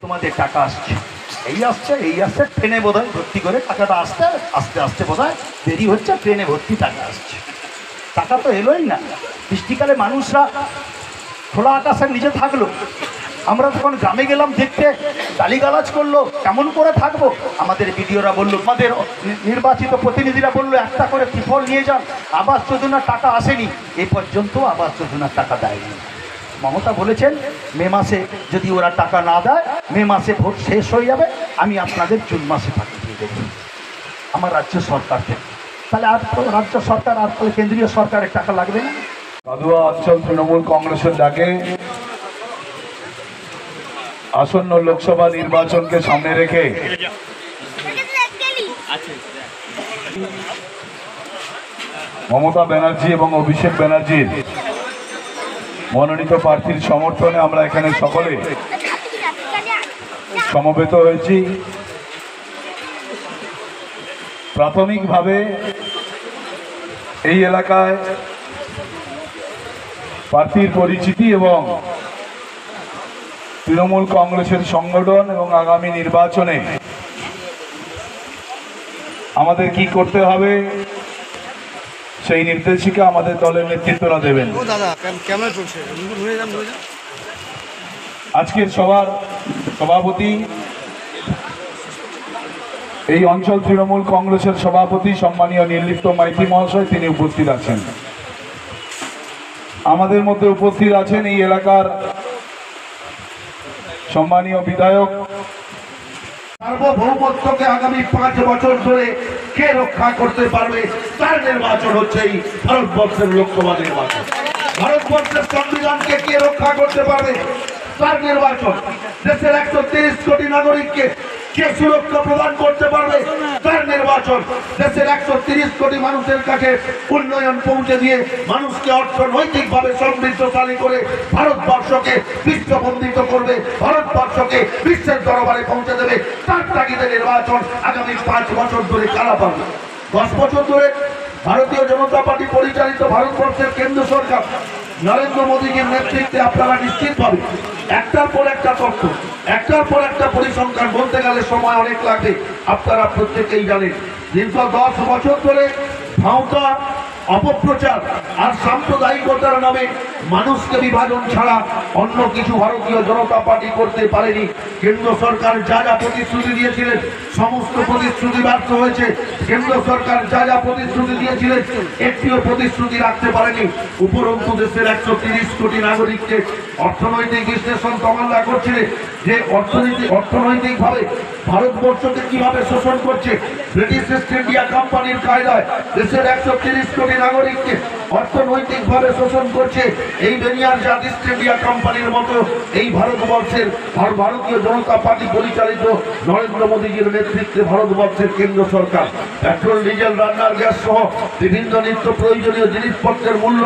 তোমাদের টাকা আসছে, এই আসছে ট্রেনে বোধহয় ভর্তি করে টাকাটা আস্তে আস্তে আস্তে বোধহয় দেরি হচ্ছে, ট্রেনে ভর্তি টাকা আসছে। টাকা তো এলোই না। বৃষ্টিকালে মানুষরা খোলা আকাশের নিচে থাকলো, আমরা তখন গ্রামে গেলাম দেখতে, গালিগালাজ করলো, কেমন করে থাকবো। আমাদের বিডিওরা বললো, আমাদের নির্বাচিত প্রতিনিধিরা বললো একটা করে ত্রিপল নিয়ে যান, আবাস যোজনার টাকা আসেনি, এই পর্যন্ত আবাস যোজনার টাকা দেয়নি। মমতা বলেছেন মে মাসে যদি ওরা টাকা না দেয়, মে মাসে ভোট শেষ হয়ে যাবে, আমি আপনাদের জুন মাসে টাকা দিয়ে দেবো আমার রাজ্য সরকার থেকে। তাহলে আর তো রাজ্য সরকার আর তো কেন্দ্রীয় সরকারের টাকা লাগবে না। কাদুয়া অঞ্চল তৃণমূল কংগ্রেসের ডাকে আসন্ন লোকসভা নির্বাচনকে সামনে রেখে মমতা ব্যানার্জি এবং অভিষেক ব্যানার্জির মনোনীত প্রার্থীর সমর্থনে আমরা এখানে সকলে সমবেত হয়েছি। প্রাথমিকভাবে এই এলাকায় প্রার্থীর পরিচিতি এবং তৃণমূল কংগ্রেসের সংগঠন এবং আগামী নির্বাচনে আমাদের কি করতে হবে সেই নির্দেশিকা আমাদের দলের নেতৃত্বরা দেবেন। আজকের সভার সভাপতি, এই অঞ্চল তৃণমূল কংগ্রেসের সভাপতি সম্মানীয় নির্লিপ্ত মাইতি মহাশয়, তিনি উপস্থিত আছেন। আমাদের মধ্যে উপস্থিত আছেন এই এলাকার সম্মানীয় বিধায়ক। সার্বভৌমত্বকে আগামী 5 বছর ধরে কে রক্ষা করতে পারবে, তার নির্বাচন হচ্ছে এই ভারতবর্ষের লোকসভা নির্বাচন। ভারতবর্ষের সংবিধানকে কে রক্ষা করতে পারবে, তার নির্বাচন। দেশের 130 কোটি নাগরিককে কে সুরক্ষা প্রদান করতে পারবে, তার নির্বাচন। দেশের 130 কোটি মানুষের কাছে উন্নয়ন পৌঁছে দিয়ে মানুষকে অর্থনৈতিকভাবে সমৃদ্ধশালী করে ভারতবর্ষকে বিশ্ববন্দিত করবে, ভারতবর্ষকে বিশ্বের দরবারে পৌঁছে দেবে, তার তাগিদে নির্বাচন আগামী 5 বছর ধরে কারা পাবে। 10 বছর ধরে ভারতীয় জনতা পার্টি পরিচালিত ভারতবর্ষের কেন্দ্র সরকার নরেন্দ্র মোদীজির নেতৃত্বে আপনারা নিশ্চিতভাবে একটার পর একটা তথ্য, একটার পর একটা পরিসংখ্যান বলতে গেলে সময় অনেক লাগবে, আপনারা প্রত্যেকেই জানেন। দীর্ঘ 10 বছর ধরে ভাঁওতা, অপপ্রচার আর সাম্প্রদায়িকতার নামে মানুষকে বিভাজন ছাড়া অন্য কিছু ভারতীয় জনতা পার্টি করতে পারেনি। কেন্দ্র সরকার যা যা প্রতিশ্রুতি দিয়েছিলেন সমস্ত প্রতিশ্রুতি ব্যর্থ হয়েছে। কেন্দ্র সরকার যা যা প্রতিশ্রুতি দিয়েছিলেন একটিও প্রতিশ্রুতি রাখতে পারেনি। উপরন্তু দেশের 130 কোটি নাগরিককে অর্থনৈতিক বিশ্লেষণ তমাল্লা করছিলেন যে অর্থনৈতিকভাবে ভারতবর্ষকে কিভাবে শোষণ করছে। ব্রিটিশ ইস্ট ইন্ডিয়া কোম্পানির কায়দায় দেশের 130 কোটি নাগরিককে অর্থনৈতিকভাবে শোষণ করছে। এই বেনিয়ার জাত ইস্ট ইন্ডিয়া কোম্পানির মতো এই ভারতবর্ষের ভারতীয় জনতা পার্টি পরিচালিত নরেন্দ্র মোদীজির নেতৃত্বে ভারতবর্ষের কেন্দ্র সরকার পেট্রোল, ডিজেল, রান্নার গ্যাস সহ বিভিন্ন নিত্য প্রয়োজনীয় জিনিসপত্রের মূল্য